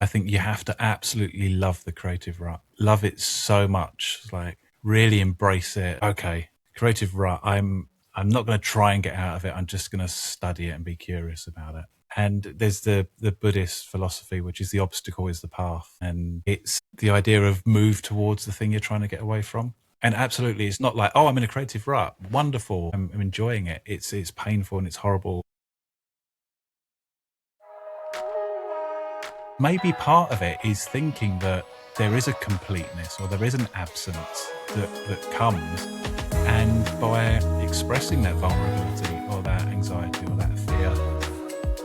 I think you have to absolutely love the creative rut. Love it so much. Like really embrace it. Okay, creative rut. I'm not going to try and get out of it. I'm just going to study it and be curious about it. And there's the Buddhist philosophy, which is the obstacle is the path. And it's the idea of move towards the thing you're trying to get away from. And absolutely, it's not like, oh, I'm in a creative rut. Wonderful. I'm enjoying it. It's painful and it's horrible. Maybe part of it is thinking that there is a completeness or there is an absence that comes. And by expressing that vulnerability or that anxiety or that fear,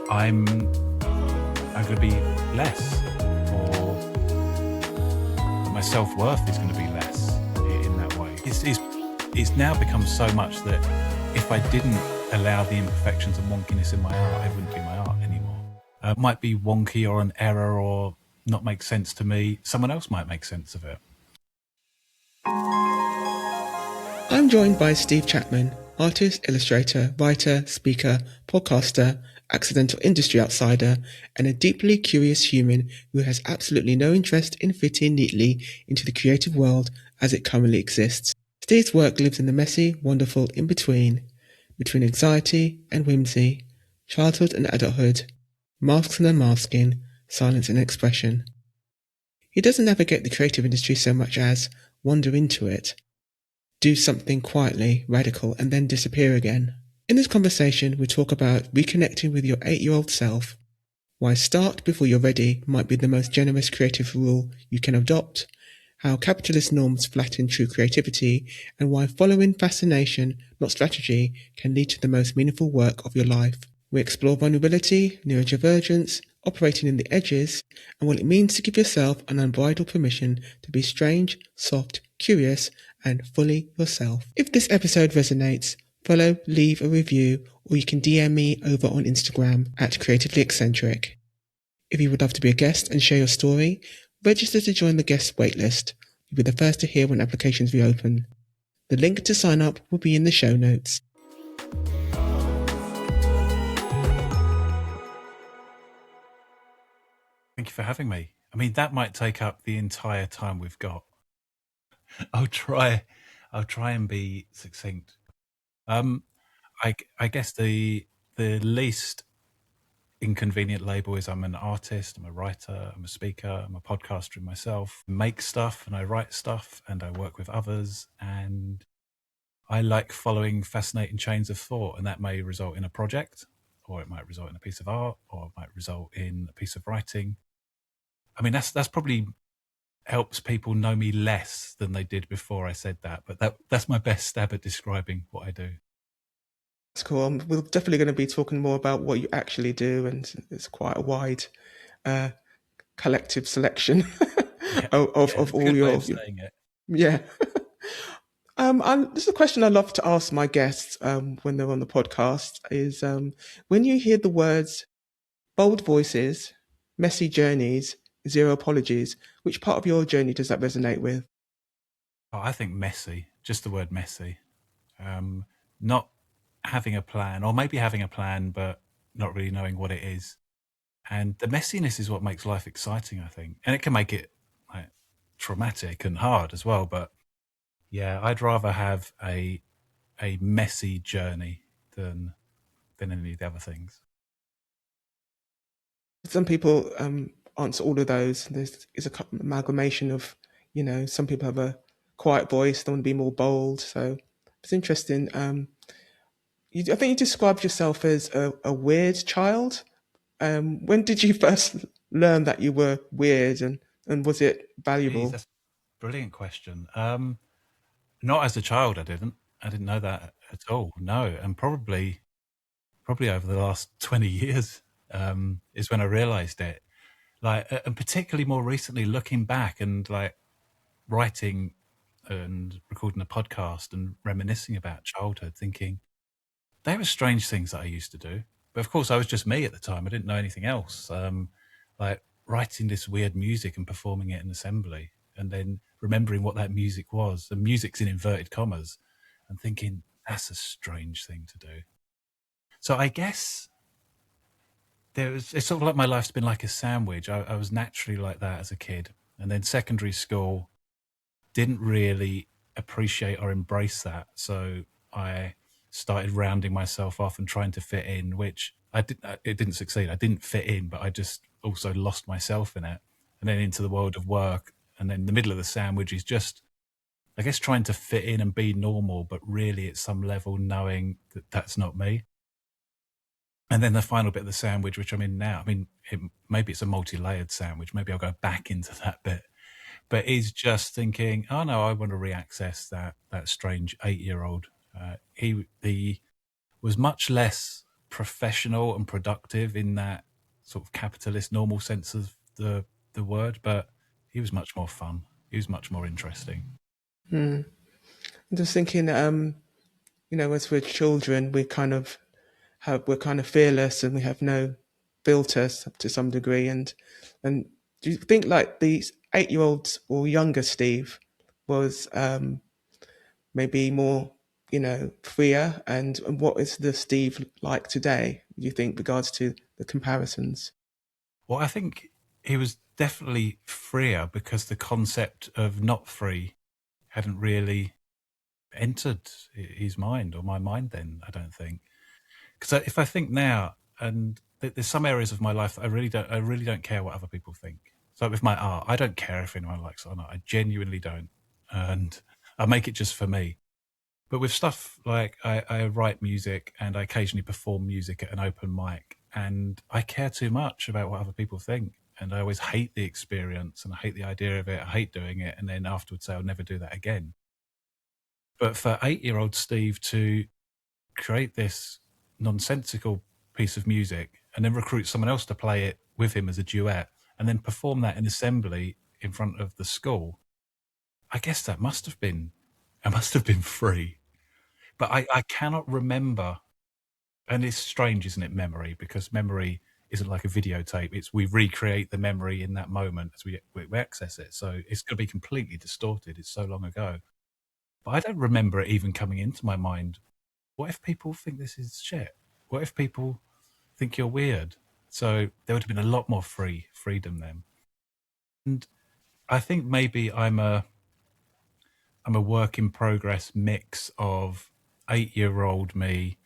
I'm going to be less, or my self-worth is going to be less in that way. It's now become so much that if I didn't allow the imperfections and wonkiness in my art, it wouldn't be my art anymore. It might be wonky or an error or not make sense to me. Someone else might make sense of it. I'm joined by Steve Chapman, artist, illustrator, writer, speaker, podcaster, accidental industry outsider, and a deeply curious human who has absolutely no interest in fitting neatly into the creative world as it currently exists. Steve's work lives in the messy, wonderful in-between anxiety and whimsy, childhood and adulthood, masks and unmasking, silence and expression. He doesn't navigate the creative industry so much as wander into it, do something quietly, radical, and then disappear again. In this conversation, we talk about reconnecting with your 8-year-old self, why start before you're ready might be the most generous creative rule you can adopt, how capitalist norms flatten true creativity, and why following fascination, not strategy, can lead to the most meaningful work of your life. We explore vulnerability, neurodivergence, operating in the edges, and what it means to give yourself an unbridled permission to be strange, soft, curious, and fully yourself. If this episode resonates, follow, leave a review, or you can DM me over on Instagram at Creatively Eccentric. If you would love to be a guest and share your story, register to join the guest waitlist. You'll be the first to hear when applications reopen. The link to sign up will be in the show notes. Thank you for having me. I mean, that might take up the entire time we've got. I'll try and be succinct. I guess the least inconvenient label is I'm an artist, I'm a writer, I'm a speaker, I'm a podcaster myself. I make stuff and I write stuff and I work with others, and I like following fascinating chains of thought, and that may result in a project, or it might result in a piece of art, or it might result in a piece of writing. I mean, that's probably helps people know me less than they did before I said that, but that's my best stab at describing what I do. That's cool. We're definitely going to be talking more about what you actually do, and it's quite a wide collective selection of all your saying it. Yeah. This is a question I love to ask my guests when they're on the podcast is when you hear the words bold voices, messy journeys, zero apologies, which part of your journey does that resonate with? Oh, I think messy, just the word messy. Not having a plan, or maybe having a plan, but not really knowing what it is. And the messiness is what makes life exciting, I think. And it can make it like traumatic and hard as well. But yeah, I'd rather have a messy journey than any of the other things. Some people answer all of those. There's a amalgamation of, some people have a quiet voice, they want to be more bold. So it's interesting. I think you described yourself as a weird child. When did you first learn that you were weird, and was it valuable? Jeez, that's a brilliant question. Not as a child, I didn't know that at all. No, and probably over the last 20 years is when I realized it. Like, and particularly more recently, looking back and like writing and recording a podcast and reminiscing about childhood, thinking they were strange things that I used to do. But of course, I was just me at the time. I didn't know anything else. Like writing this weird music and performing it in assembly, and then remembering what that music was. The music's in inverted commas, and thinking that's a strange thing to do. So I guess it's sort of like my life's been like a sandwich. I was naturally like that as a kid, and then secondary school didn't really appreciate or embrace that. So I started rounding myself off and trying to fit in, which it didn't succeed. I didn't fit in, but I just also lost myself in it. And then into the world of work. And then the middle of the sandwich is just, I guess, trying to fit in and be normal, but really at some level knowing that that's not me. And then the final bit of the sandwich, which I'm in now, I mean, maybe it's a multi-layered sandwich. Maybe I'll go back into that bit, but is just thinking, oh no, I want to reaccess that strange 8-year-old. He was much less professional and productive in that sort of capitalist normal sense of the word, but he was much more fun. He was much more interesting. I'm just thinking, as we're children, we're kind of fearless and we have no filters to some degree. And do you think like the 8-year-olds or younger Steve was maybe more, freer? And what is the Steve like today? Do you think, regards to the comparisons? Well, I think he was definitely freer because the concept of not free hadn't really entered his mind or my mind then, I don't think. Because if I think now, and there's some areas of my life that I really don't care what other people think. So with my art, I don't care if anyone likes it or not. I genuinely don't, and I make it just for me. But with stuff like I write music and I occasionally perform music at an open mic, and I care too much about what other people think. And I always hate the experience and I hate the idea of it. I hate doing it. And then afterwards say, I'll never do that again. But for 8-year-old Steve to create this nonsensical piece of music and then recruit someone else to play it with him as a duet and then perform that in assembly in front of the school, I guess that must have been free. But I cannot remember, and it's strange, isn't it, memory? Because memory isn't like a videotape. It's we recreate the memory in that moment as we access it. So it's going to be completely distorted. It's so long ago. But I don't remember it even coming into my mind. What if people think this is shit? What if people think you're weird? So there would have been a lot more freedom then. And I think maybe I'm a work in progress mix of 8-year-old me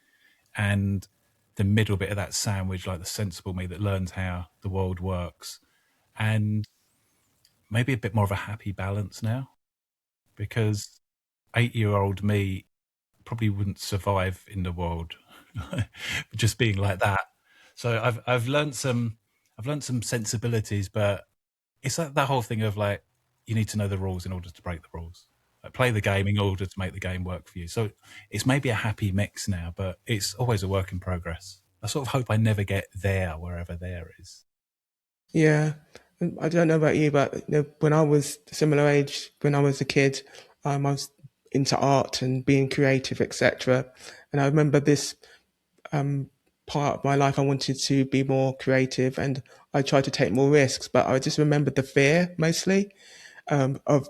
and the middle bit of that sandwich, like the sensible me that learns how the world works, and maybe a bit more of a happy balance now, because 8-year-old me probably wouldn't survive in the world just being like that. So I've learned some sensibilities, but it's like that whole thing of like you need to know the rules in order to break the rules. Like play the game in order to make the game work for you. So it's maybe a happy mix now, but it's always a work in progress. I sort of hope I never get there wherever there is. Yeah. I don't know about you, but when I was similar age, when I was a kid, I was into art and being creative, etc. And I remember this part of my life, I wanted to be more creative and I tried to take more risks, but I just remembered the fear mostly of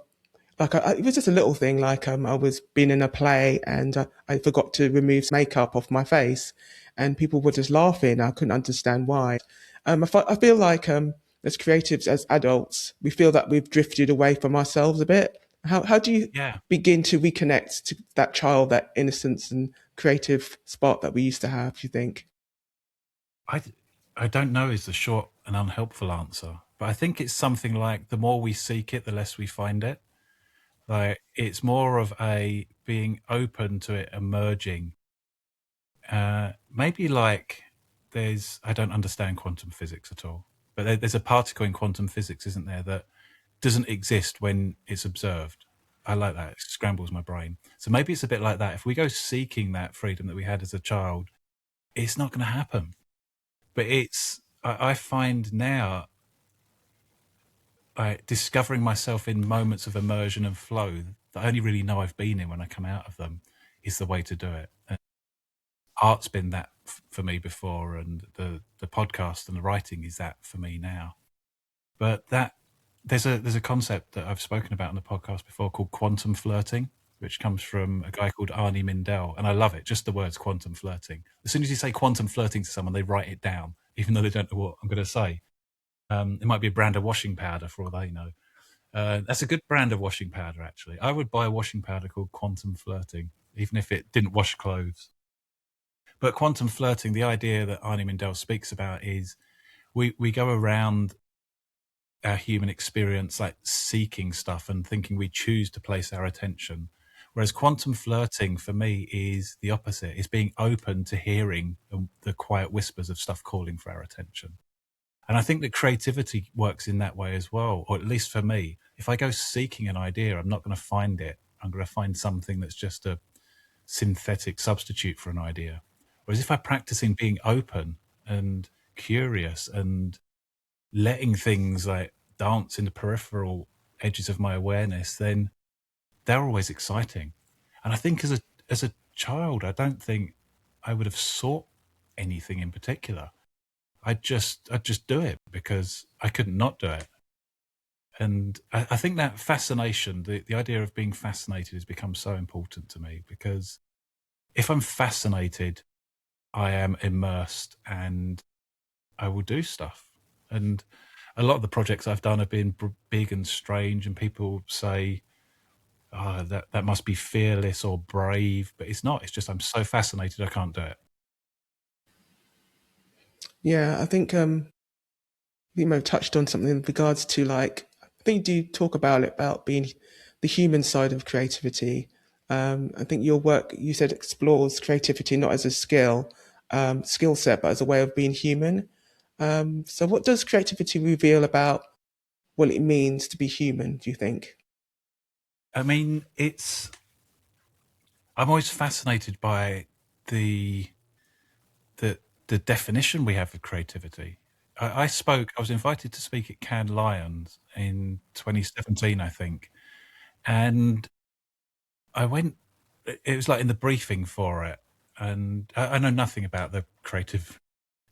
like it was just a little thing like I was being in a play and I forgot to remove makeup off my face and people were just laughing. I couldn't understand why. I feel like as creatives, as adults, we feel that we've drifted away from ourselves a bit. How do you Yeah, begin to reconnect to that child, that innocence and creative spark that we used to have, do you think? I I don't know is the short and unhelpful answer, but I think it's something like the more we seek it, the less we find it. Like it's more of a being open to it emerging. Maybe like I don't understand quantum physics at all, but there's a particle in quantum physics, isn't there, that doesn't exist when it's observed. I like that. It scrambles my brain. So maybe it's a bit like that. If we go seeking that freedom that we had as a child, it's not going to happen. But I find now discovering myself in moments of immersion and flow that I only really know I've been in when I come out of them is the way to do it. And art's been that for me before, and the podcast and the writing is that for me now. But that there's a concept that I've spoken about on the podcast before called quantum flirting, which comes from a guy called Arnie Mindell, and I love it. Just the words quantum flirting. As soon as you say quantum flirting to someone, they write it down, even though they don't know what I'm going to say. It might be a brand of washing powder for all they know. That's a good brand of washing powder, actually. I would buy a washing powder called quantum flirting, even if it didn't wash clothes. But quantum flirting, the idea that Arnie Mindell speaks about is we go around our human experience like seeking stuff and thinking we choose to place our attention. Whereas quantum flirting for me is the opposite. It's being open to hearing the quiet whispers of stuff calling for our attention. And I think that creativity works in that way as well, or at least for me. If I go seeking an idea, I'm not going to find it. I'm going to find something that's just a synthetic substitute for an idea. Whereas if I'm practicing being open and curious and letting things like dance in the peripheral edges of my awareness, then they're always exciting. And I think as a child, I don't think I would have sought anything in particular. I'd just do it because I couldn't not do it. And I think that fascination, the idea of being fascinated has become so important to me, because if I'm fascinated, I am immersed and I will do stuff. And a lot of the projects I've done have been big and strange, and people say, oh, that must be fearless or brave, but it's not. It's just I'm so fascinated I can't do it. Yeah, I think you may have touched on something in regards to, like, I think you do talk about it, about being the human side of creativity. I think your work, you said, explores creativity not as a skill set, but as a way of being human. So what does creativity reveal about what it means to be human, do you think? I mean, I'm always fascinated by the the the definition we have of creativity. I was invited to speak at Cannes Lions in 2017, I think, and I went. It was like in the briefing for it, and I know nothing about the creative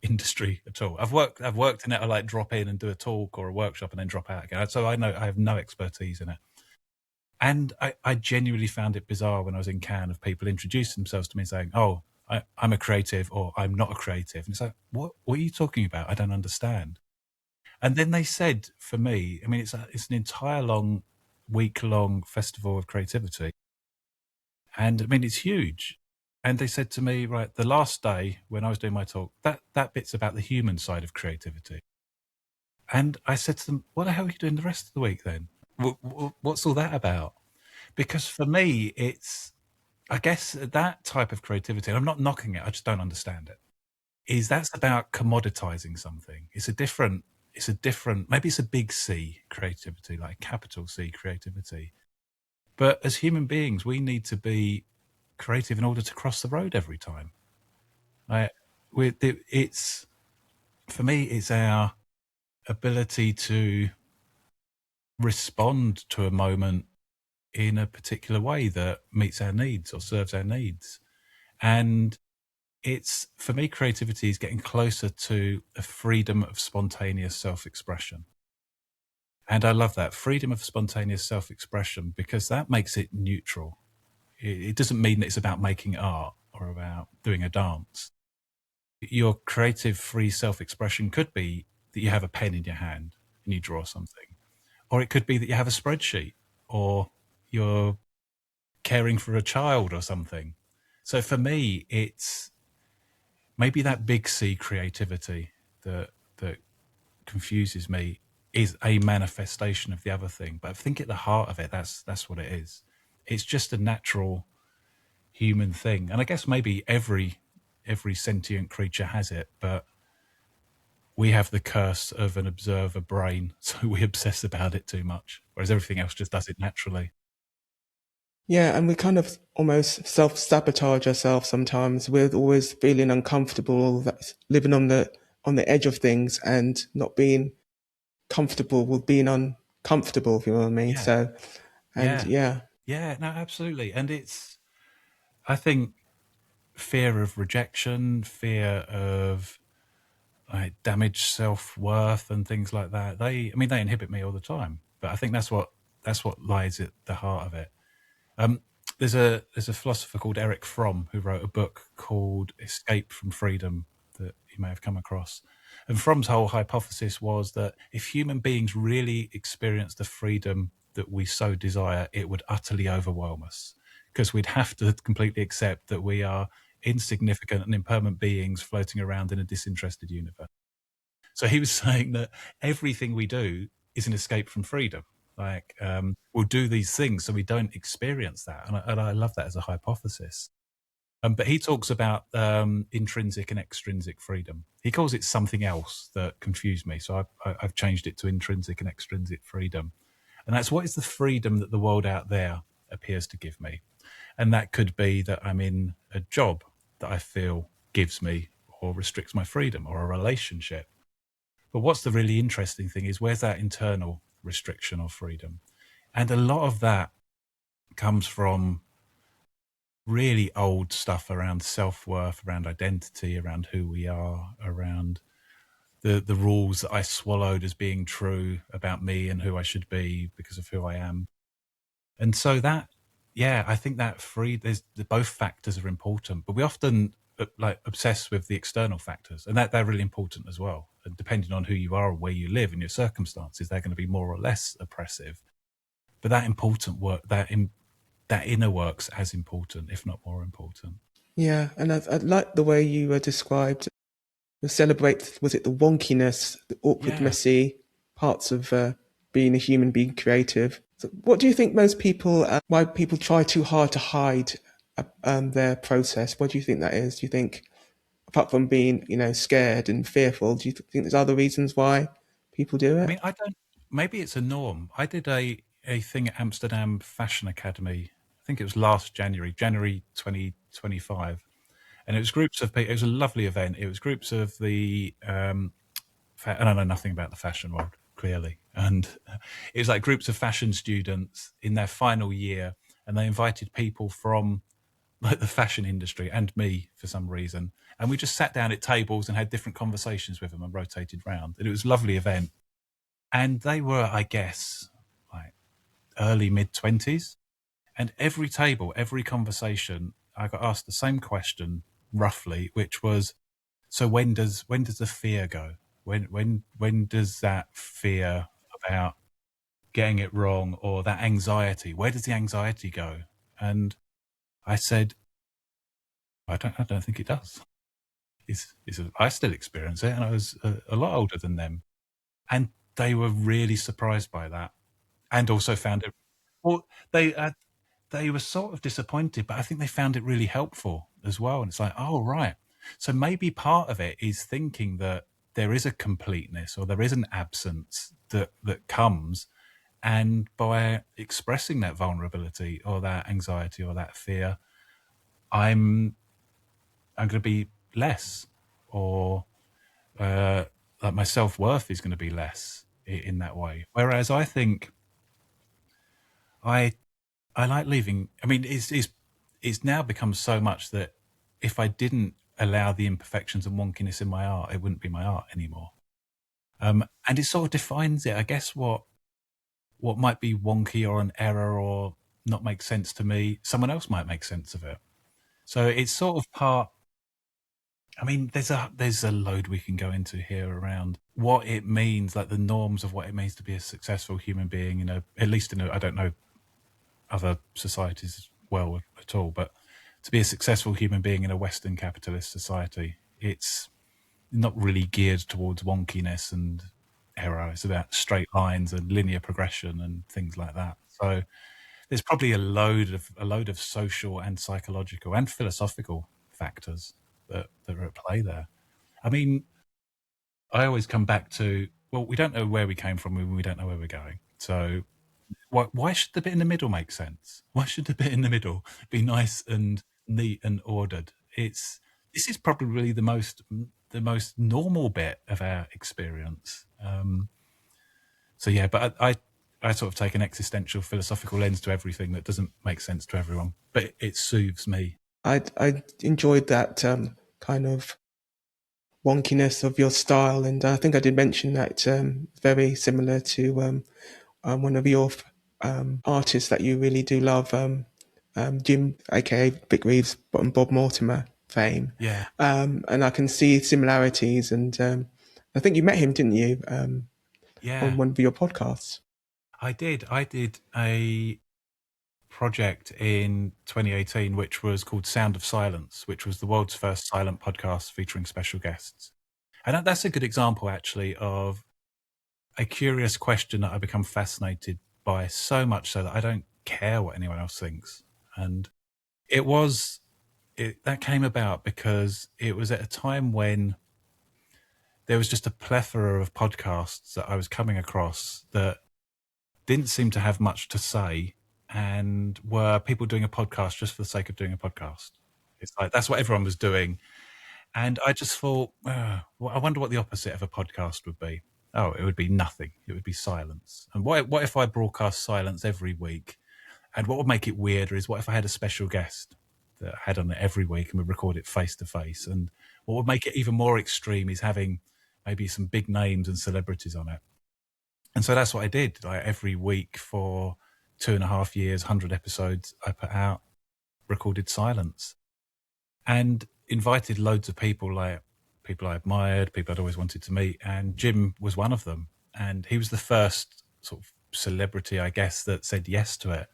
industry at all. I've worked in it. I like drop in and do a talk or a workshop and then drop out again. So I know I have no expertise in it. And I genuinely found it bizarre when I was in Cannes of people introducing themselves to me saying, "Oh, I'm a creative," or "I'm not a creative." And it's like, what are you talking about? I don't understand. And then they said, for me, I mean, it's an entire week long festival of creativity, and I mean, it's huge. And they said to me, right, the last day when I was doing my talk, that bit's about the human side of creativity. And I said to them, "What the hell are you doing the rest of the week then? What's all that about?" Because for me, I guess that type of creativity, and I'm not knocking it, I just don't understand it, is that's about commoditizing something. Maybe it's a big C creativity, like capital C creativity. But as human beings, we need to be creative in order to cross the road every time. Like, it's, for me, it's our ability to respond to a moment in a particular way that meets our needs or serves our needs. And it's, for me, creativity is getting closer to a freedom of spontaneous self-expression. And I love that freedom of spontaneous self-expression, because that makes it neutral. It doesn't mean that it's about making art or about doing a dance. Your creative free self-expression could be that you have a pen in your hand and you draw something, or it could be that you have a spreadsheet, or you're caring for a child or something. So for me, it's maybe that big C creativity that confuses me is a manifestation of the other thing. But I think at the heart of it, that's what it is. It's just a natural human thing. And I guess maybe every sentient creature has it, but we have the curse of an observer brain, so we obsess about it too much, whereas everything else just does it naturally. Yeah, and we kind of almost self-sabotage ourselves sometimes. We're always feeling uncomfortable, that's living on the edge of things and not being comfortable with being uncomfortable, if you know what I mean. Yeah, So, and yeah, yeah, yeah, no, absolutely. And I think fear of rejection, fear of like damaged self-worth and things like that, I mean, they inhibit me all the time. But I think that's what lies at the heart of it. there's a philosopher called Eric Fromm who wrote a book called Escape from Freedom that you may have come across. And Fromm's whole hypothesis was that if human beings really experienced the freedom that we so desire, it would utterly overwhelm us, because we'd have to completely accept that we are insignificant and impermanent beings floating around in a disinterested universe. So he was saying that everything we do is an escape from freedom. Like, we'll do these things so we don't experience that. And I love that as a hypothesis. But he talks about intrinsic and extrinsic freedom. He calls it something else that confused me. So I've changed it to intrinsic and extrinsic freedom. And that's what is the freedom that the world out there appears to give me. And that could be that I'm in a job that I feel gives me or restricts my freedom, or a relationship. But what's the really interesting thing is, where's that internal restriction or freedom? And a lot of that comes from really old stuff around self-worth, around identity, around who we are, around the rules that I swallowed as being true about me and who I should be because of who I am. And so that, yeah, I think that there's both factors are important, but we often like obsess with the external factors, and that they're really important as well. And depending on who you are and where you live and your circumstances, they're going to be more or less oppressive. But that important work, that inner work's as important, if not more important. Yeah, and I like the way you described, celebrate, was it the wonkiness, the awkward, Yeah. messy parts of being a human, being creative. So what do you think most people, why people try too hard to hide their process? What do you think that is? Do you think, apart from being, scared and fearful, do you think there's other reasons why people do I it? mean, I don't, maybe it's a norm. I did a thing at Amsterdam Fashion Academy. I think it was last January 2025. And it was groups of people. It was a lovely event. It was groups of the, and I know nothing about the fashion world, clearly. And it was like groups of fashion students in their final year. And they invited people from like the fashion industry and me for some reason. And we just sat down at tables and had different conversations with them and rotated round. And it was a lovely event. And they were, I guess, like early mid-20s. And every table, every conversation, I got asked the same question roughly, which was, so when does the fear go? When does that fear about getting it wrong, or that anxiety, where does the anxiety go? And I said, I don't think it does. I still experience it, and I was a lot older than them, and they were really surprised by that, and also found it. Well, they were sort of disappointed, but I think they found it really helpful as well. And it's like, oh right, so maybe part of it is thinking that there is a completeness or there is an absence that comes, and by expressing that vulnerability or that anxiety or that fear, I'm going to be less, or like my self-worth is going to be less in that way. Whereas I think I I like leaving. I mean, it's now become so much that if I didn't allow the imperfections and wonkiness in my art, it wouldn't be my art anymore. And it sort of defines it. I guess what might be wonky or an error or not make sense to me, someone else might make sense of it. So it's sort of part. I mean, there's a load we can go into here around what it means, like the norms of what it means to be a successful human being. At least I don't know other societies well at all, but to be a successful human being in a Western capitalist society, it's not really geared towards wonkiness and error. It's about straight lines and linear progression and things like that. So there's probably a load of social and psychological and philosophical factors that are at play there. I mean, I always come back to, well, we don't know where we came from and we don't know where we're going. So why should the bit in the middle make sense? Why should the bit in the middle be nice and neat and ordered? This is probably the most normal bit of our experience. So yeah, but I sort of take an existential philosophical lens to everything that doesn't make sense to everyone, but it soothes me. I enjoyed that kind of wonkiness of your style, and I think I did mention that very similar to one of your artists that you really do love, Jim, aka Vic Reeves, and Bob Mortimer fame. Yeah. And I can see similarities. And I think you met him, didn't you, on Yeah, one of your podcasts? I did. I did a project in 2018, which was called Sound of Silence, which was the world's first silent podcast featuring special guests. And that's a good example, actually, of a curious question that I become fascinated by, so much so that I don't care what anyone else thinks. And that came about because it was at a time when there was just a plethora of podcasts that I was coming across that didn't seem to have much to say and were people doing a podcast just for the sake of doing a podcast. It's like that's what everyone was doing. And I just thought, well, I wonder what the opposite of a podcast would be. Oh, it would be nothing. It would be silence. And what if I broadcast silence every week? And what would make it weirder is what if I had a special guest that I had on it every week and we record it face to face? And what would make it even more extreme is having maybe some big names and celebrities on it. And so that's what I did. Like every week for 2.5 years, 100 episodes, I put out recorded silence and invited loads of people, like people I admired, people I'd always wanted to meet. And Jim was one of them. And he was the first sort of celebrity, I guess, that said yes to it.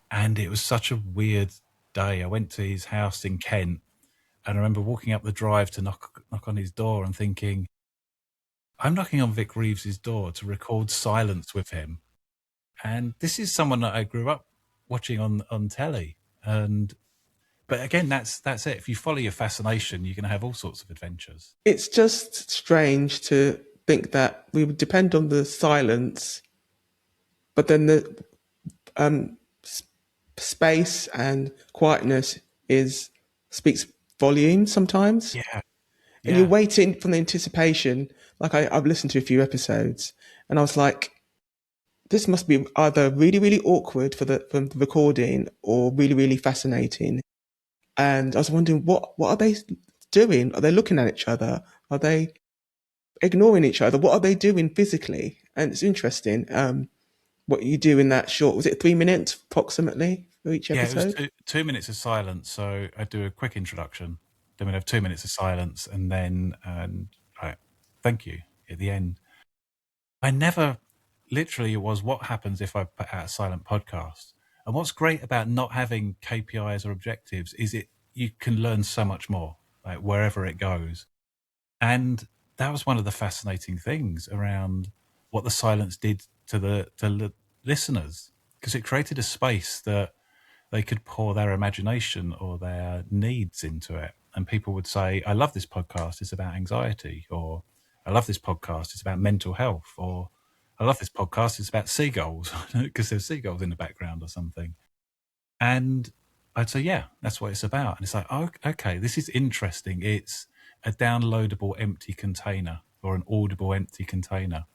And it was such a weird day. I went to his house in Kent and I remember walking up the drive to knock on his door and thinking, I'm knocking on Vic Reeves's door to record silence with him. And this is someone that I grew up watching on telly. But again, that's it. If you follow your fascination, you're going to have all sorts of adventures. It's just strange to think that we would depend on the silence, but then the space and quietness is speaks volumes sometimes. Yeah, And you're yeah, waiting for the anticipation. Like I've listened to a few episodes, and I was like, this must be either really, really awkward for the recording or really, really fascinating. And I was wondering, what are they doing? Are they looking at each other? Are they ignoring each other? What are they doing physically? And it's interesting what you do in that short. Was it 3 minutes approximately for each yeah. It was episode? 2 minutes of silence. So I do a quick introduction, then we'd have 2 minutes of silence, and then right, thank you at the end. I never literally it was what happens if I put out a silent podcast. And what's great about not having KPIs or objectives is you can learn so much more, like wherever it goes. And that was one of the fascinating things around what the silence did to the listeners, because it created a space that they could pour their imagination or their needs into it. And people would say, I love this podcast, it's about anxiety, or I love this podcast, it's about mental health, or I love this podcast, it's about seagulls, because there's seagulls in the background or something. And I'd say, yeah, that's what it's about. And it's like, oh, okay, this is interesting. It's a downloadable empty container or an audible empty container,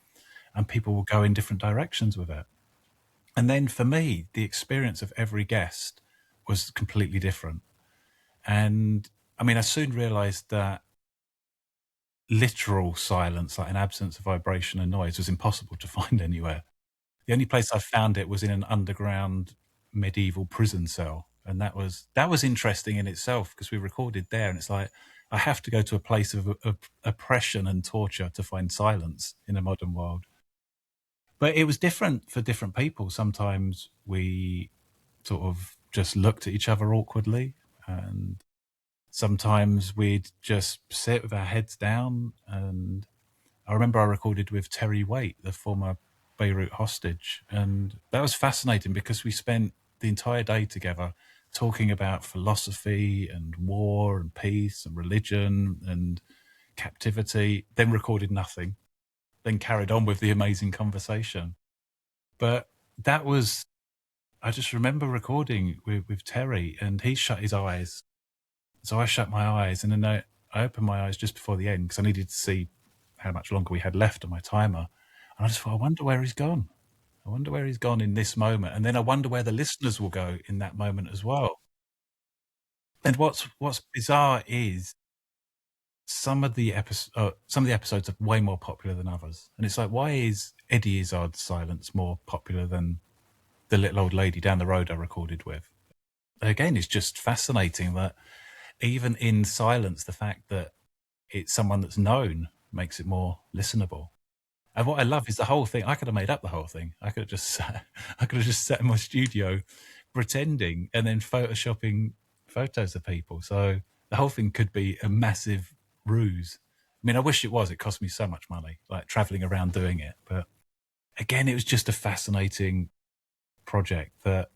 and people will go in different directions with it. And then for me, the experience of every guest was completely different. And I mean, I soon realized that literal silence, like an absence of vibration and noise, was impossible to find anywhere. The only place I found it was in an underground medieval prison cell. And that was interesting in itself because we recorded there. And it's like, I have to go to a place of oppression and torture to find silence in a modern world. But it was different for different people. Sometimes we sort of just looked at each other awkwardly, and sometimes we'd just sit with our heads down. And I remember I recorded with Terry Waite, the former Beirut hostage, and that was fascinating because we spent the entire day together talking about philosophy and war and peace and religion and captivity, then recorded nothing, then carried on with the amazing conversation. But that was, I just remember recording with Terry, and he shut his eyes. So I shut my eyes, and then I opened my eyes just before the end because I needed to see how much longer we had left on my timer. And I just thought, I wonder where he's gone. I wonder where he's gone in this moment. And then I wonder where the listeners will go in that moment as well. And what's bizarre is some of the episodes are way more popular than others. And it's like, why is Eddie Izzard's silence more popular than the little old lady down the road I recorded with? again, it's just fascinating that even in silence, the fact that it's someone that's known makes it more listenable. And what I love is the whole thing. I could have made up the whole thing. I could have just sat, I could have just sat in my studio pretending and then photoshopping photos of people. So the whole thing could be a massive ruse. I mean, I wish it was. It cost me so much money, like traveling around doing it. But again, it was just a fascinating project that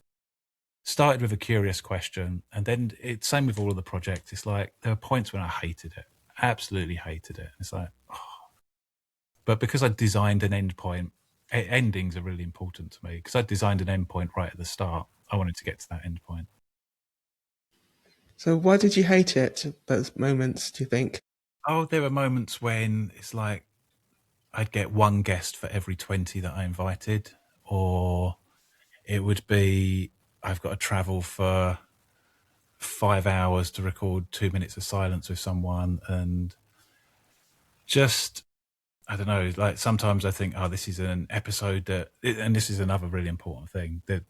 started with a curious question. And then it's same with all of the projects. It's like there were points when I hated it, absolutely hated it. It's like, but because I designed an endpoint, endings are really important to me. Because I designed an endpoint right at the start, I wanted to get to that endpoint. So why did you hate it? Those moments, do you think? Oh, there were moments when it's like I'd get one guest for every 20 that I invited, or it would be I've got to travel for 5 hours to record 2 minutes of silence with someone, and just I don't know. Like sometimes I think, oh, this is an episode that, and this is another really important thing, that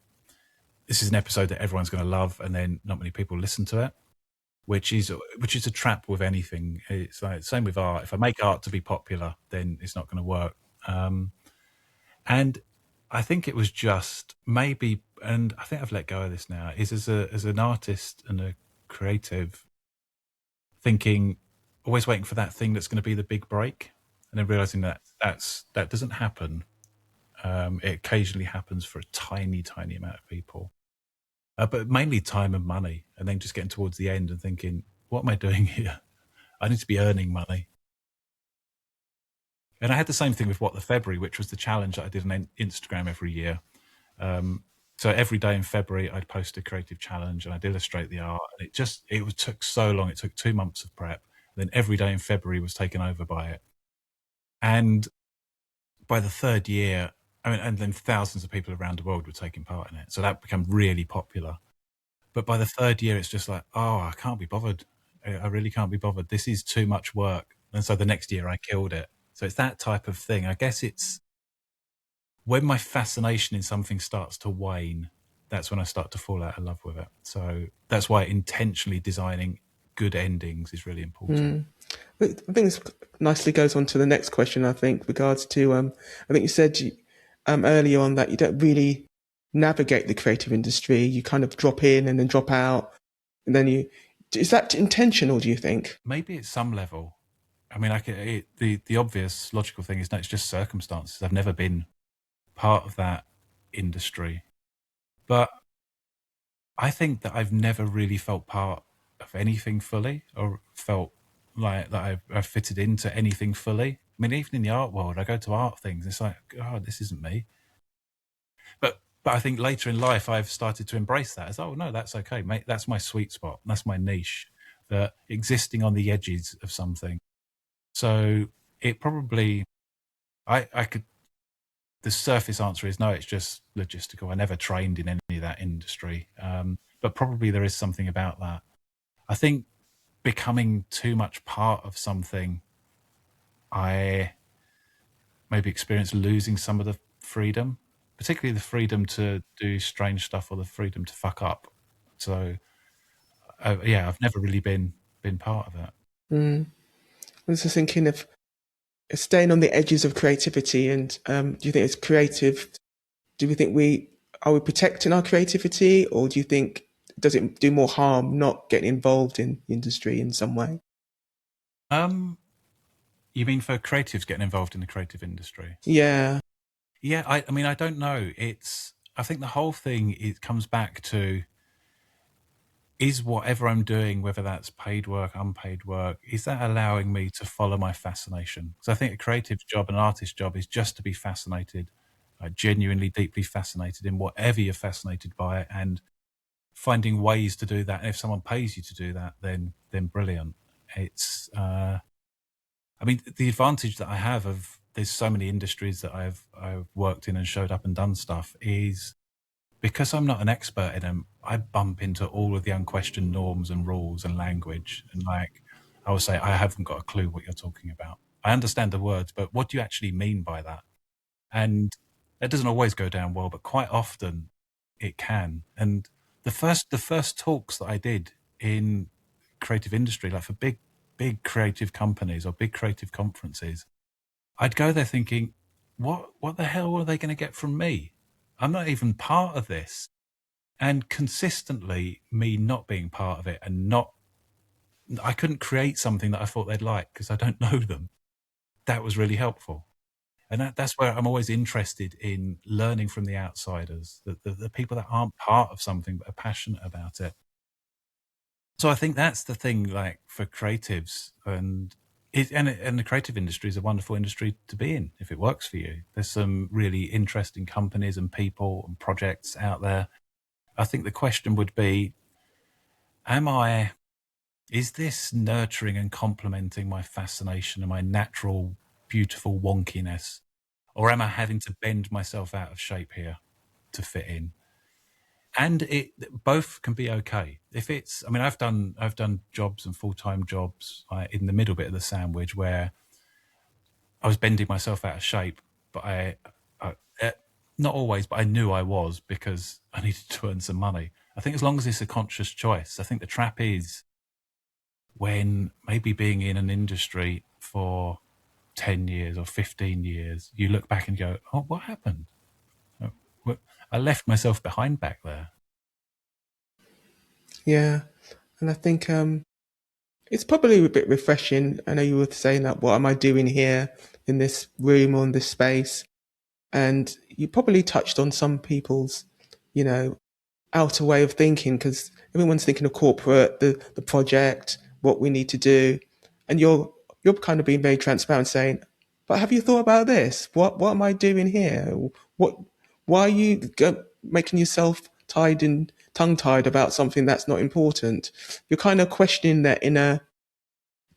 this is an episode that everyone's going to love, and then not many people listen to it, which is a trap with anything. It's like same with art. If I make art to be popular, then it's not going to work. And I think it was just maybe, and I think I've let go of this now. Is as an artist and a creative, thinking, always waiting for that thing that's going to be the big break, and then realizing that that doesn't happen. It occasionally happens for a tiny, tiny amount of people, but mainly time and money. And then just getting towards the end and thinking, what am I doing here? I need to be earning money. And I had the same thing with What the February, which was the challenge that I did on Instagram every year. So every day in February, I'd post a creative challenge and I'd illustrate the art. And took so long. It took 2 months of prep. And then every day in February was taken over by it. And by the third year, I mean, and then thousands of people around the world were taking part in it. So that became really popular. But by the third year, it's just like, oh, I can't be bothered. I really can't be bothered. This is too much work. And so the next year I killed it. So it's that type of thing. I guess it's when my fascination in something starts to wane, that's when I start to fall out of love with it. So that's why intentionally designing good endings is really important. I think this nicely goes on to the next question. I think regards to I think you said earlier on that you don't really navigate the creative industry. You kind of drop in and then drop out, and then you is that intentional? Do you think? Maybe at some level. I mean, the obvious logical thing is no, it's just circumstances. I've never been part of that industry. But I think that I've never really felt part of anything fully, or felt like that I've fitted into anything fully. I mean, even in the art world, I go to art things. It's like, oh, this isn't me. But I think later in life, I've started to embrace that as, oh no, that's okay, mate. That's my sweet spot. That's my niche. That existing on the edges of something. So it probably, I could. The surface answer is no. It's just logistical. I never trained in any of that industry, but probably there is something about that. I think becoming too much part of something, I maybe experience losing some of the freedom, particularly the freedom to do strange stuff or the freedom to fuck up. So, yeah, I've never really been part of it. I was just thinking of staying on the edges of creativity, and do you think it's creative? Do we think we are we protecting our creativity, or do you think does it do more harm not getting involved in the industry in some way? Um, you mean for creatives getting involved in the creative industry? Yeah, Yeah, I mean, I don't know. I think the whole thing, it comes back to, is whatever I'm doing, whether that's paid work, unpaid work, is that allowing me to follow my fascination? So I think a creative job, an artist job, is just to be fascinated, genuinely, deeply fascinated in whatever you're fascinated by, and finding ways to do that. And if someone pays you to do that, then brilliant. It's, I mean, the advantage that I have of there's so many industries that I've worked in and showed up and done stuff is because I'm not an expert in them. I bump into all of the unquestioned norms and rules and language, and like I will say, I haven't got a clue what you're talking about. I understand the words, but what do you actually mean by that? And that doesn't always go down well, but quite often it can. And the first talks that I did in creative industry, like for big creative companies or big creative conferences, I'd go there thinking, what the hell are they going to get from me? I'm not even part of this. And consistently, me not being part of it and not, I couldn't create something that I thought they'd like because I don't know them. That was really helpful. And that's where I'm always interested in learning from the outsiders, the people that aren't part of something but are passionate about it. So I think that's the thing, like for creatives, and the creative industry is a wonderful industry to be in if it works for you. There's some really interesting companies and people and projects out there. I think the question would be, am I, is this nurturing and complementing my fascination and my natural, beautiful wonkiness? Or am I having to bend myself out of shape here to fit in? And it both can be okay. If it's, I mean, I've done jobs and full-time jobs in the middle bit of the sandwich where I was bending myself out of shape, but I not always, but I knew I was because I needed to earn some money. I think as long as it's a conscious choice, I think the trap is when maybe being in an industry for 10 years or 15 years, you look back and go, oh, what happened? I left myself behind back there. Yeah, and I think it's probably a bit refreshing. I know you were saying that, what am I doing here in this room or in this space? And you probably touched on some people's, you know, outer way of thinking, because everyone's thinking of corporate, the project, what we need to do, and you're kind of being very transparent, saying, "But have you thought about this? What am I doing here? What why are you making yourself tied and tongue tied about something that's not important?" You're kind of questioning that inner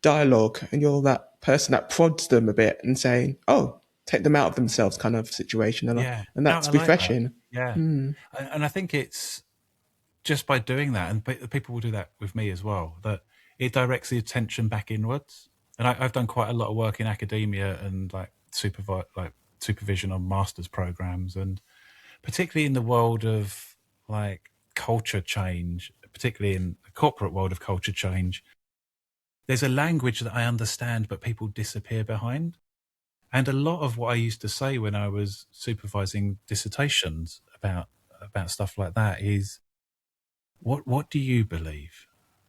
dialogue, and you're that person that prods them a bit and saying, "Oh, take them out of themselves," kind of situation, Yeah, and no, I that's like that. refreshing. Yeah, and I think it's just by doing that, and people will do that with me as well, that it directs the attention back inwards. And I've done quite a lot of work in academia and like supervision on masters programs, and particularly in the world of like culture change, particularly in the corporate world of culture change. There's a language that I understand, but people disappear behind. And a lot of what I used to say when I was supervising dissertations about stuff like that is, what do you believe?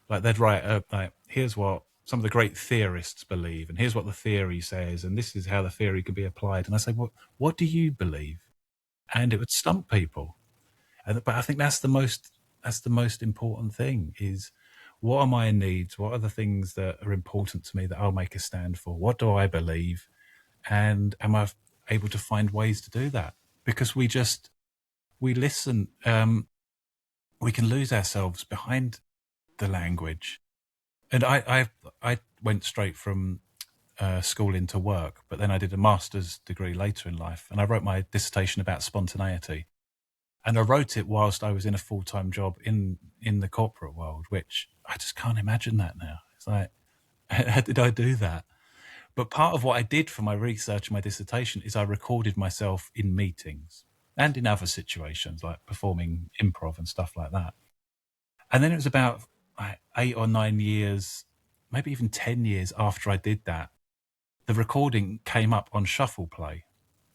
Like they'd write like, here's what some of the great theorists believe, and here's what the theory says, and this is how the theory can be applied. And I say, what do you believe? And it would stump people. But I think that's the most important thing is, what are my needs? What are the things that are important to me that I'll make a stand for? What do I believe? And am I able to find ways to do that? Because we listen, we can lose ourselves behind the language. And I went straight from school into work, but then I did a master's degree later in life, and I wrote my dissertation about spontaneity. And I wrote it whilst I was in a full-time job in the corporate world, which I just can't imagine that now. It's like, how did I do that? But part of what I did for my research and my dissertation is I recorded myself in meetings and in other situations like performing improv and stuff like that. And then it was about 8 or 9 years, maybe even 10 years after I did that, the recording came up on shuffle play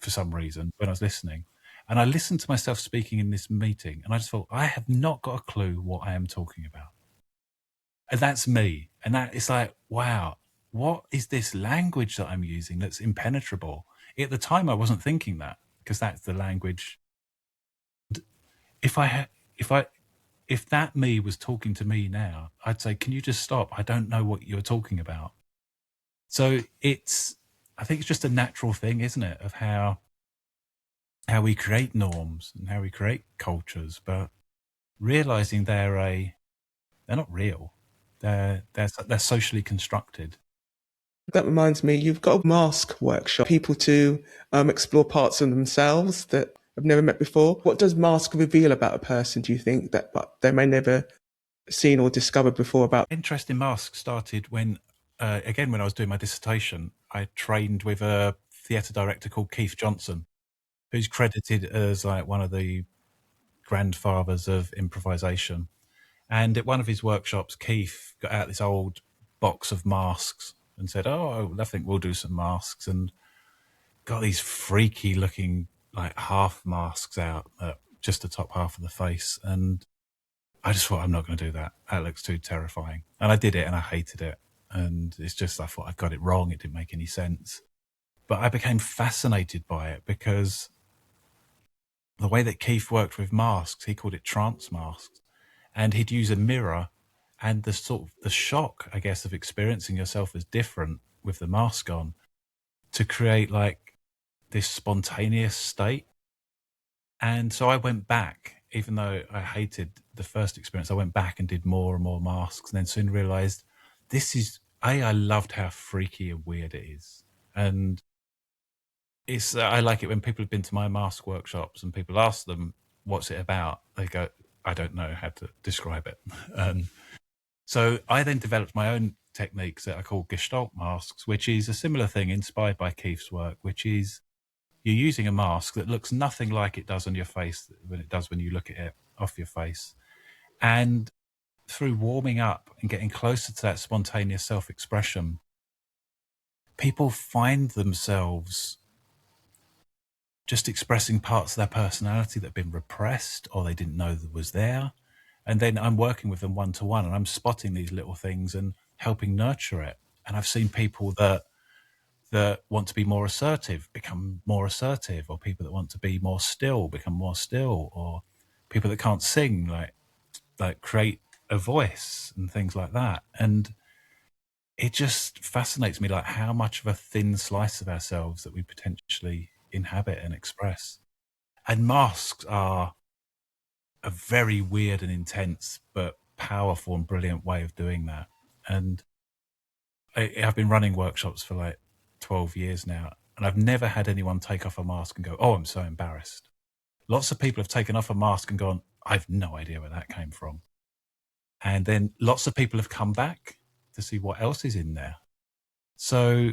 for some reason when I was listening. And I listened to myself speaking in this meeting, and I just thought, I have not got a clue what I am talking about. And that's me. And that it's like, wow, what is this language that I'm using that's impenetrable? At the time, I wasn't thinking that, because that's the language. If I had, if that me was talking to me now, I'd say, can you just stop? I don't know what you're talking about. So I think it's just a natural thing, isn't it, of how we create norms and how we create cultures, but realizing they're not real. They're socially constructed. That reminds me, you've got a mask workshop, people to explore parts of themselves that have never met before. What does mask reveal about a person, do you think, that they may never seen or discovered before about? Interest in masks started when, again, when I was doing my dissertation, I trained with a theatre director called Keith Johnson, who's credited as like one of the grandfathers of improvisation. And at one of his workshops, Keith got out this old box of masks and said, "Oh, I think we'll do some masks." And got these freaky looking like half masks out, just the top half of the face. And I just thought, I'm not going to do that. That looks too terrifying. And I did it and I hated it. And it's just, I thought I got it wrong. It didn't make any sense. But I became fascinated by it because the way that Keith worked with masks, he called it trance masks. And he'd use a mirror and the sort of the shock, I guess, of experiencing yourself as different with the mask on to create like this spontaneous state. And so I went back, even though I hated the first experience, I went back and did more and more masks and then soon realized this is, I loved how freaky and weird it is. And it's, I like it when people have been to my mask workshops and people ask them, what's it about? They go, I don't know how to describe it. So I then developed my own techniques that I call Gestalt masks, which is a similar thing inspired by Keith's work, which is you're using a mask that looks nothing like it does on your face when it does when you look at it off your face. And through warming up and getting closer to that spontaneous self-expression, people find themselves just expressing parts of their personality that have been repressed or they didn't know that was there. And then I'm working with them one-to-one and I'm spotting these little things and helping nurture it. And I've seen people that want to be more assertive become more assertive, or people that want to be more still become more still, or people that can't sing like create a voice and things like that. And it just fascinates me, like how much of a thin slice of ourselves that we potentially inhabit and express. And masks are a very weird and intense but powerful and brilliant way of doing that. And I've been running workshops for like 12 years now, and I've never had anyone take off a mask and go, "Oh, I'm so embarrassed." Lots of people have taken off a mask and gone, "I've no idea where that came from." And then lots of people have come back to see what else is in there. So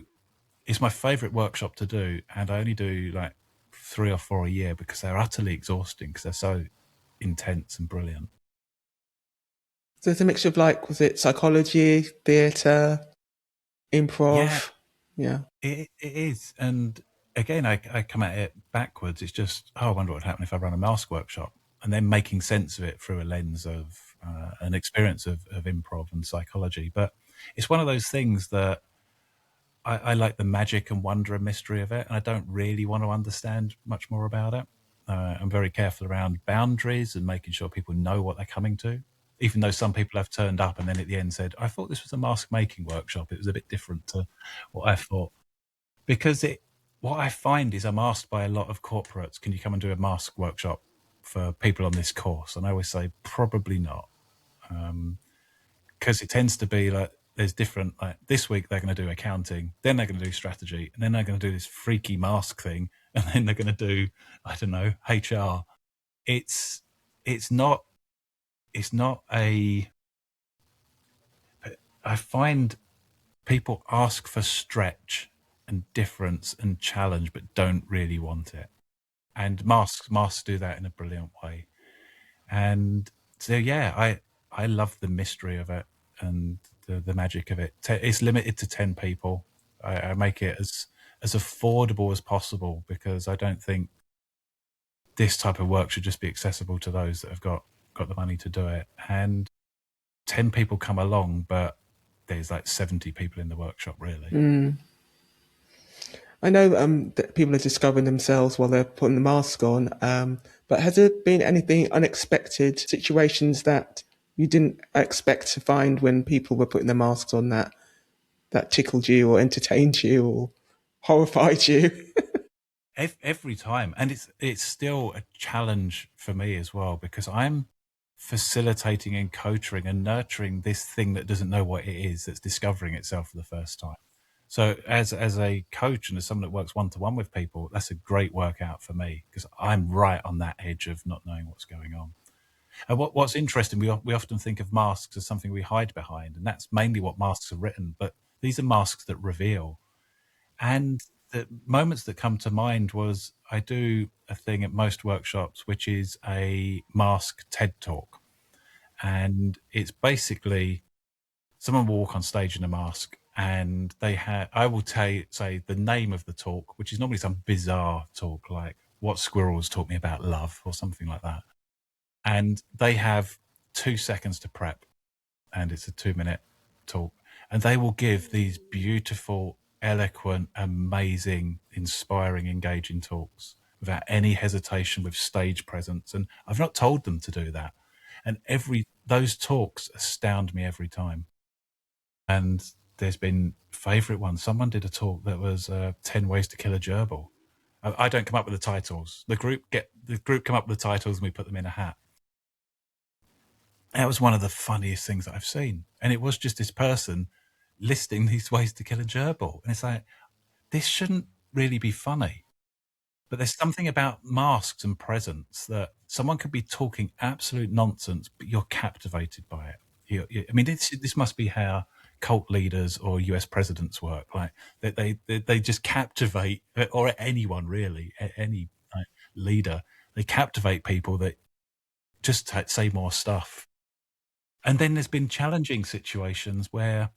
it's my favorite workshop to do. And I only do like 3 or 4 a year because they're utterly exhausting because they're so intense and brilliant. So it's a mixture of like, was it psychology, theatre, improv? Yeah. It is. And again, I come at it backwards. It's just, oh, I wonder what would happen if I run a mask workshop, and then making sense of it through a lens of an experience of improv and psychology. But it's one of those things that I like the magic and wonder and mystery of it, and I don't really want to understand much more about it. I'm very careful around boundaries and making sure people know what they're coming to, even though some people have turned up and then at the end said, "I thought this was a mask making workshop. It was a bit different to what I thought." Because what I find is I'm asked by a lot of corporates, "Can you come and do a mask workshop for people on this course?" And I always say, probably not. Because it tends to be like, there's different, like this week they're going to do accounting, then they're going to do strategy, and then they're going to do this freaky mask thing, and then they're going to do, I don't know, HR. It's not a, I find people ask for stretch and difference and challenge, but don't really want it. And masks do that in a brilliant way. And so, yeah, I love the mystery of it and the magic of it. It's limited to 10 people. I make it as affordable as possible because I don't think this type of work should just be accessible to those that have got the money to do it. And 10 people come along, but there's like 70 people in the workshop, really. I know that people are discovering themselves while they're putting the mask on, but has there been anything unexpected, situations that you didn't expect to find when people were putting their masks on that tickled you or entertained you or horrified you? Every time, and it's still a challenge for me as well because I'm facilitating and coaching and nurturing this thing that doesn't know what it is, that's discovering itself for the first time. So as a coach and as someone that works one-to-one with people, that's a great workout for me because I'm right on that edge of not knowing what's going on. And what's interesting, we often think of masks as something we hide behind, and that's mainly what masks are written, but these are masks that reveal. And the moments that come to mind was I do a thing at most workshops, which is a mask TED talk. And it's basically someone will walk on stage in a mask and I will say the name of the talk, which is normally some bizarre talk like what squirrels taught me about love or something like that. And they have 2 seconds to prep, and it's a 2 minute talk. And they will give these beautiful, eloquent, amazing, inspiring, engaging talks without any hesitation, with stage presence. And I've not told them to do that. And those talks astound me every time. And there's been favorite ones. Someone did a talk that was 10 ways to kill a gerbil. I don't come up with the titles. The group come up with the titles and we put them in a hat. That was one of the funniest things that I've seen. And it was just this person listing these ways to kill a gerbil. And it's like, this shouldn't really be funny. But there's something about masks and presence that someone could be talking absolute nonsense, but you're captivated by it. I mean, this must be how cult leaders or US presidents work. Like they just captivate, or anyone really, any like, leader, they captivate people that just say more stuff. And then there's been challenging situations where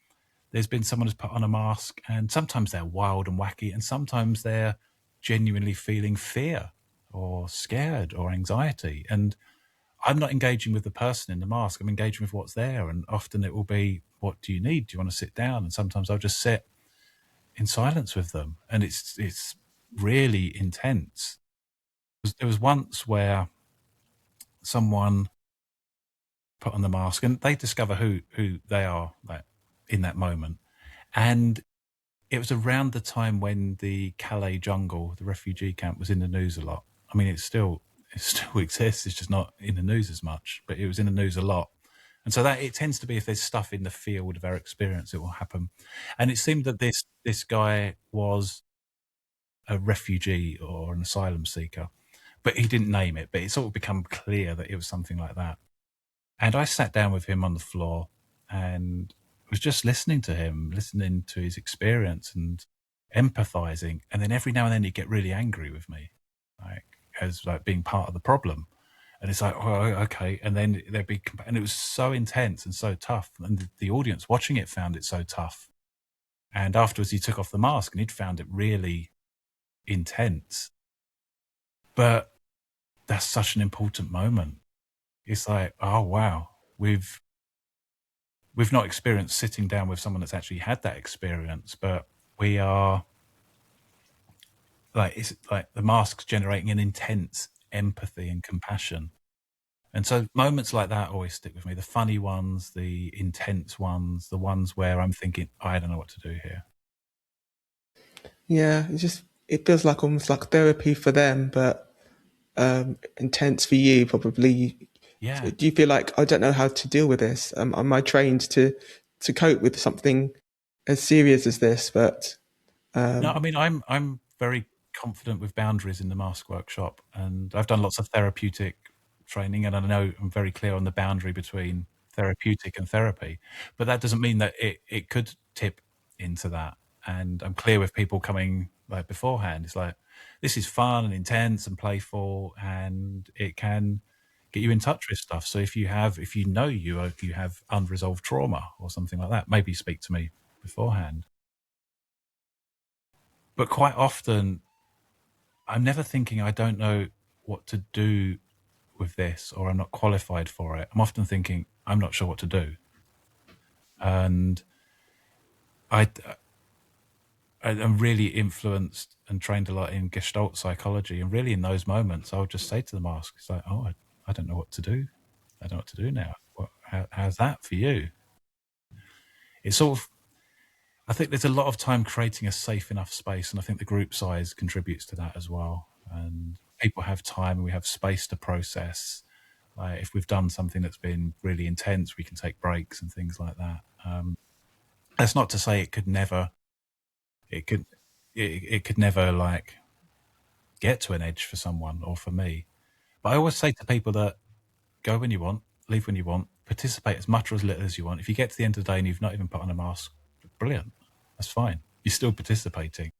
there's been someone who's put on a mask, and sometimes they're wild and wacky, and sometimes they're genuinely feeling fear or scared or anxiety. And I'm not engaging with the person in the mask, I'm engaging with what's there. And often it will be, what do you need? Do you want to sit down? And sometimes I'll just sit in silence with them. And it's really intense. There was once where someone put on the mask and they discover who they are, like, in that moment. And it was around the time when the Calais jungle, the refugee camp, was in the news a lot. I mean, it still exists. It's just not in the news as much, but it was in the news a lot. And so that it tends to be, if there's stuff in the field of our experience, it will happen. And it seemed that this guy was a refugee or an asylum seeker, but he didn't name it. But it sort of become clear that it was something like that. And I sat down with him on the floor and was just listening to him, listening to his experience and empathizing. And then every now and then he'd get really angry with me, like as like being part of the problem. And it's like, oh, okay. And then and it was so intense and so tough. And the audience watching it found it so tough. And afterwards he took off the mask and he'd found it really intense. But that's such an important moment. It's like, oh, wow, we've not experienced sitting down with someone that's actually had that experience, but we are like, it's like the mask's generating an intense empathy and compassion. And so moments like that always stick with me. The funny ones, the intense ones, the ones where I'm thinking, I don't know what to do here. Yeah, it feels like almost like therapy for them, but intense for you probably. Yeah. Do you feel like, I don't know how to deal with this? Am I trained to cope with something as serious as this? But No, I mean, I'm very confident with boundaries in the mask workshop, and I've done lots of therapeutic training, and I know I'm very clear on the boundary between therapeutic and therapy. But that doesn't mean that it could tip into that. And I'm clear with people coming like beforehand. It's like, this is fun and intense and playful, and it can get you in touch with stuff. So if you know you have unresolved trauma or something like that, maybe speak to me beforehand. But quite often, I'm never thinking I don't know what to do with this, or I'm not qualified for it. I'm often thinking I'm not sure what to do. And I, I'm really influenced and trained a lot in Gestalt psychology. And really in those moments, I'll just say to the mask, it's like, oh, I don't know what to do. I don't know what to do now. How's that for you? It's sort of, I think there's a lot of time creating a safe enough space, and I think the group size contributes to that as well. And people have time and we have space to process. Like if we've done something that's been really intense, we can take breaks and things like that. That's not to say it could never like get to an edge for someone or for me. But I always say to people that go when you want, leave when you want, participate as much or as little as you want. If you get to the end of the day and you've not even put on a mask, brilliant. That's fine. You're still participating.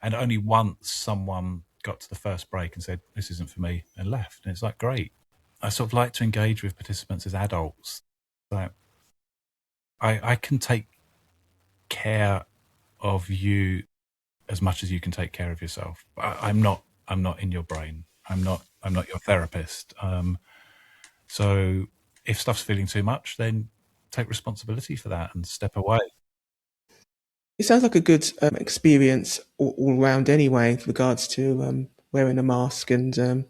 And only once someone got to the first break and said, "This isn't for me," and left. And it's like, great. I sort of like to engage with participants as adults. Like, I can take care of you as much as you can take care of yourself. I'm not in your brain. I'm not your therapist. So if stuff's feeling too much, then take responsibility for that and step away. It sounds like a good experience all around anyway, with regards to wearing a mask, and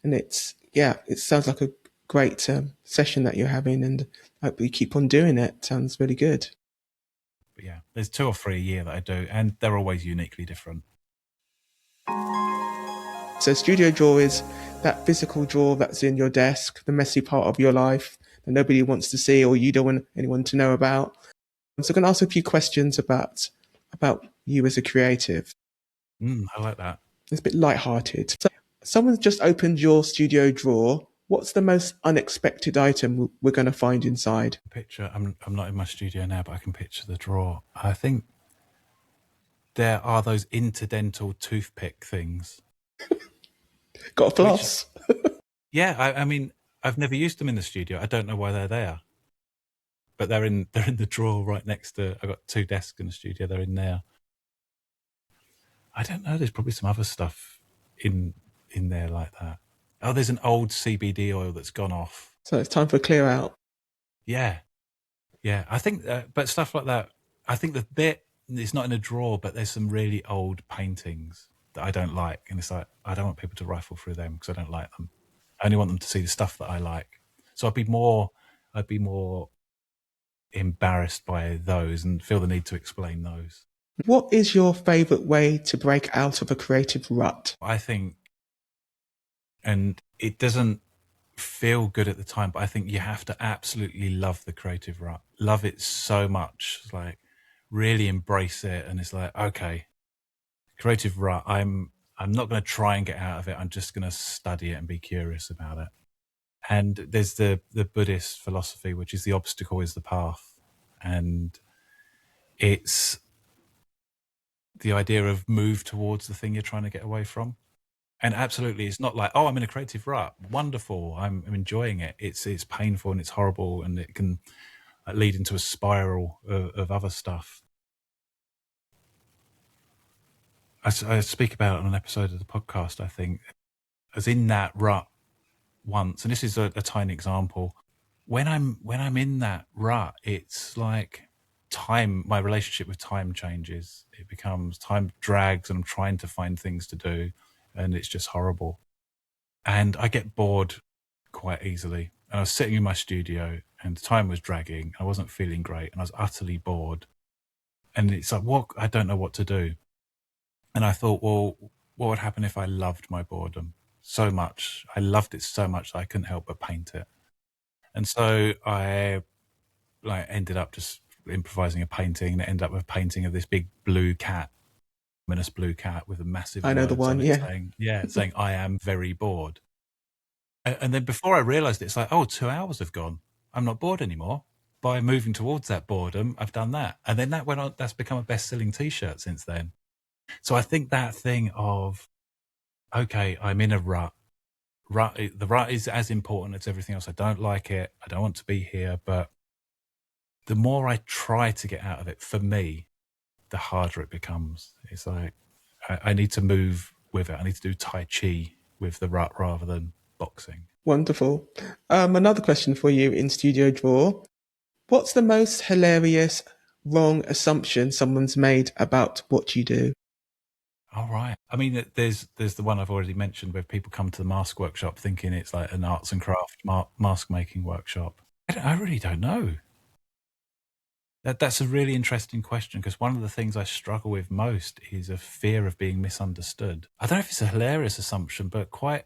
it's, yeah, it sounds like a great session that you're having, and I hope you keep on doing it. Sounds really good. But yeah, there's 2 or 3 a year that I do, and they're always uniquely different. So studio drawer is that physical drawer that's in your desk, the messy part of your life that nobody wants to see or you don't want anyone to know about. So I'm going to ask a few questions about you as a creative. I like that. It's a bit light-hearted. So someone's just opened your studio drawer. What's the most unexpected item we're going to find inside? Picture, I'm not in my studio now, but I can picture the drawer. I think there are those interdental toothpick things. Got a floss? Yeah, I mean, I've never used them in the studio. I don't know why they're there, but they're in the drawer right next to. I've got 2 desks in the studio. They're in there. I don't know. There's probably some other stuff in there like that. Oh, there's an old CBD oil that's gone off. So it's time for a clear out. Yeah. I think, but stuff like that. I think the bit it's not in a drawer, but there's some really old paintings that I don't like, and it's like I don't want people to rifle through them because I don't like them. I only want them to see the stuff that I like. So I'd be more embarrassed by those and feel the need to explain those. What is your favourite way to break out of a creative rut? I think, and it doesn't feel good at the time, but I think you have to absolutely love the creative rut. Love it so much. It's like really embrace it, and it's like, okay, creative rut. I'm not going to try and get out of it. I'm just going to study it and be curious about it. And there's the Buddhist philosophy, which is the obstacle is the path, and it's the idea of move towards the thing you're trying to get away from. And absolutely, it's not like, oh, I'm in a creative rut. Wonderful. I'm enjoying it. It's painful and it's horrible, and it can lead into a spiral of other stuff. I speak about it on an episode of the podcast, I think. I was in that rut once, and this is a tiny example. When I'm in that rut, it's like time, my relationship with time changes. It becomes time drags, and I'm trying to find things to do, and it's just horrible. And I get bored quite easily. And I was sitting in my studio, and time was dragging. I wasn't feeling great, and I was utterly bored. And it's like, what? I don't know what to do. And I thought, well, what would happen if I loved my boredom so much? I loved it so much that I couldn't help but paint it. And so I ended up just improvising a painting, and it ended up with a painting of this big blue cat, ominous blue cat with a massive I know the words on one, it yeah. saying, I am very bored. And then before I realized it, it's like, oh, 2 hours have gone. I'm not bored anymore. By moving towards that boredom, I've done that. And then that went on, that's become a best-selling t-shirt since then. So I think that thing of, okay, I'm in a rut. The rut is as important as everything else. I don't like it. I don't want to be here. But the more I try to get out of it, for me, the harder it becomes. It's like, I need to move with it. I need to do Tai Chi with the rut rather than boxing. Wonderful. Another question for you in Studio Drawer. What's the most hilarious wrong assumption someone's made about what you do? All right. I mean, there's the one I've already mentioned where people come to the mask workshop thinking it's like an arts and craft mask making workshop. I really don't know. That's a really interesting question, because one of the things I struggle with most is a fear of being misunderstood. I don't know if it's a hilarious assumption, but I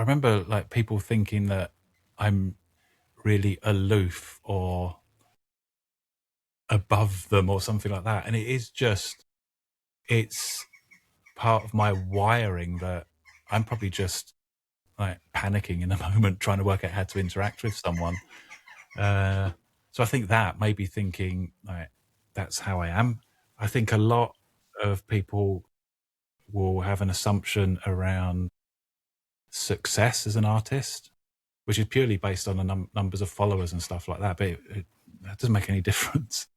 remember like people thinking that I'm really aloof or above them or something like that. And it is just, it's part of my wiring that I'm probably just like panicking in a moment trying to work out how to interact with someone. So I think that maybe thinking like that's how I am. I think a lot of people will have an assumption around success as an artist, which is purely based on the numbers of followers and stuff like that. But that doesn't make any difference.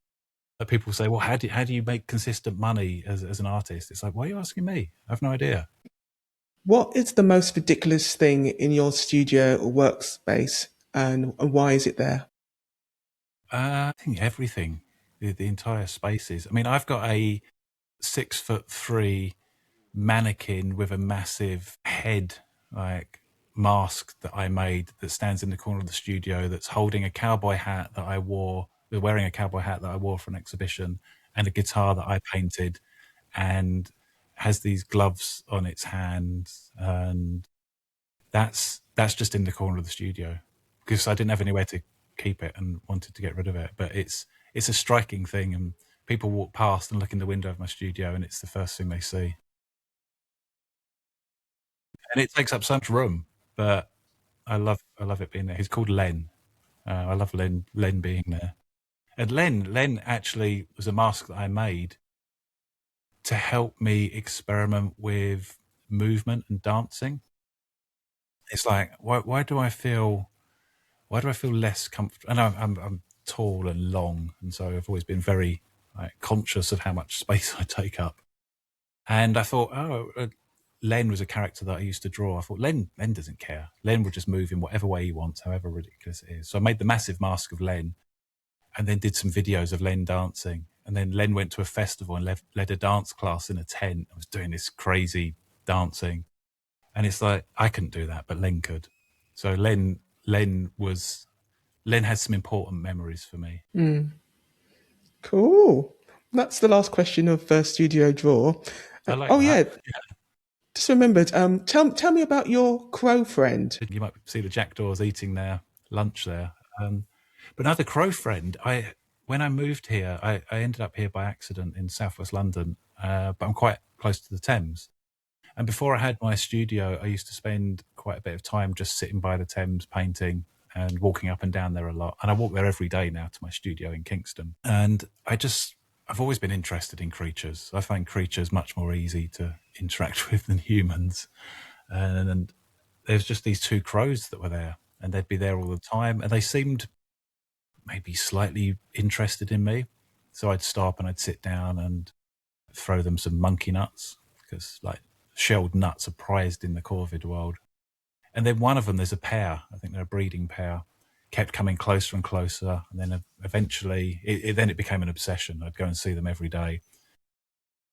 That people say, well, how do you make consistent money as an artist? It's like, why are you asking me? I have no idea. What is the most ridiculous thing in your studio or workspace, and why is it there? I think everything, the entire spaces. I mean, I've got a 6'3" mannequin with a massive head, like mask that I made that stands in the corner of the studio, that's holding a cowboy hat that I wore, wearing a cowboy hat that I wore for an exhibition, and a guitar that I painted, and has these gloves on its hands, and that's just in the corner of the studio because I didn't have anywhere to keep it and wanted to get rid of it. But it's a striking thing, and people walk past and look in the window of my studio, and it's the first thing they see. And it takes up so much room, but I love it being there. He's called Len. I love Len being there. And Len actually was a mask that I made to help me experiment with movement and dancing. It's like, why do I feel less comfortable? And I'm tall and long, and so I've always been very conscious of how much space I take up. And I thought, Len was a character that I used to draw. I thought Len doesn't care. Len will just move in whatever way he wants, however ridiculous it is. So I made the massive mask of Len, and then did some videos of Len dancing. And then Len went to a festival and led a dance class in a tent. I was doing this crazy dancing, and it's like I couldn't do that, but Len could. So Len has some important memories for me. Cool. That's the last question of Studio Draw. I like Oh that. yeah, just remembered. Tell me about your crow friend. You might see the jackdaws eating their lunch there. But another crow friend, when I moved here, I ended up here by accident in southwest London, but I'm quite close to the Thames. And before I had my studio, I used to spend quite a bit of time just sitting by the Thames painting and walking up and down there a lot. And I walk there every day now to my studio in Kingston. And I've always been interested in creatures. I find creatures much more easy to interact with than humans. And there's just these two crows that were there, and they'd be there all the time. And they seemed maybe slightly interested in me. So I'd stop and I'd sit down and throw them some monkey nuts, because like shelled nuts are prized in the corvid world. And then one of them, there's a pair, I think they're a breeding pair, kept coming closer and closer. And then eventually, it became an obsession. I'd go and see them every day.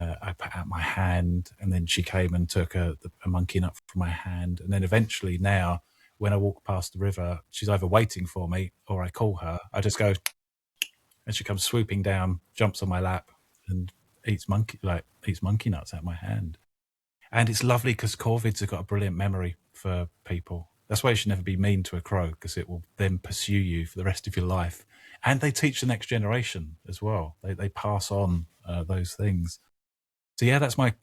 I put out my hand, and then she came and took a monkey nut from my hand. And then eventually now, when I walk past the river, she's either waiting for me or I call her. I just go, and she comes swooping down, jumps on my lap, and eats monkey nuts out of my hand. And it's lovely because corvids have got a brilliant memory for people. That's why you should never be mean to a crow, because it will then pursue you for the rest of your life. And they teach the next generation as well. They pass on those things. So yeah, that's my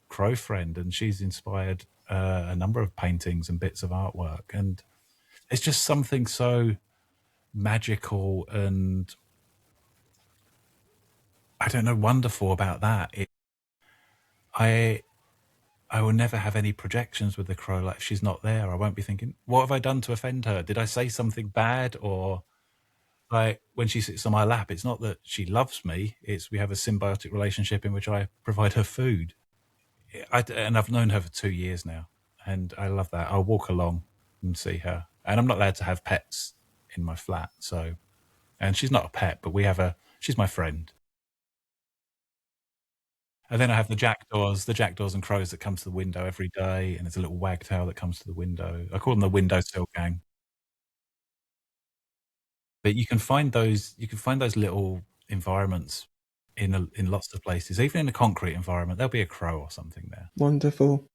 crow friend, and she's inspired a number of paintings and bits of artwork. And it's just something so magical and, I don't know, wonderful about that. I will never have any projections with the crow. Like, if she's not there, I won't be thinking, what have I done to offend her? Did I say something bad? Or like when she sits on my lap, it's not that she loves me. It's we have a symbiotic relationship in which I provide her food. And I've known her for 2 years now, and I love that. I'll walk along and see her. And I'm not allowed to have pets in my flat. So, and she's not a pet, but she's my friend. And then I have the jackdaws and crows that come to the window every day, and there's a little wagtail that comes to the window. I call them the windowsill gang. But you can find those little environments in lots of places. Even in a concrete environment, there'll be a crow or something there. Wonderful.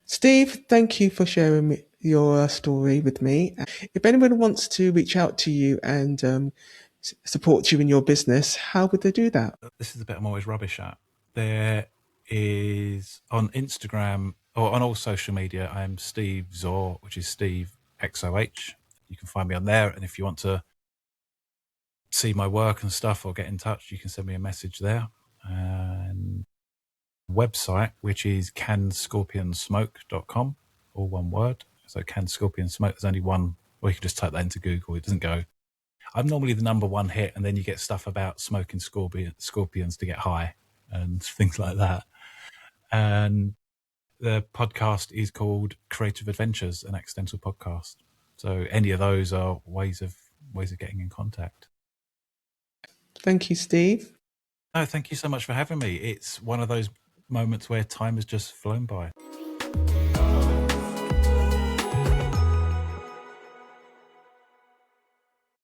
Steve, thank you for sharing your story with me. If anyone wants to reach out to you and support you in your business, how would they do that? This is the bit I'm always rubbish at. There is on Instagram or on all social media, I'm Steve Zor, which is Steve XOH. You can find me on there. And if you want to see my work and stuff or get in touch, you can send me a message there. And website, which is canscorpionsmoke.com, all one word. So Can Scorpion Smoke, there's only one, or you can just type that into Google. It doesn't go. I'm normally the number one hit, and then you get stuff about smoking scorpions to get high and things like that. And the podcast is called Creative Adventures, an accidental podcast. So any of those are ways of getting in contact. Thank you, Steve. No, thank you so much for having me. It's one of those moments where time has just flown by.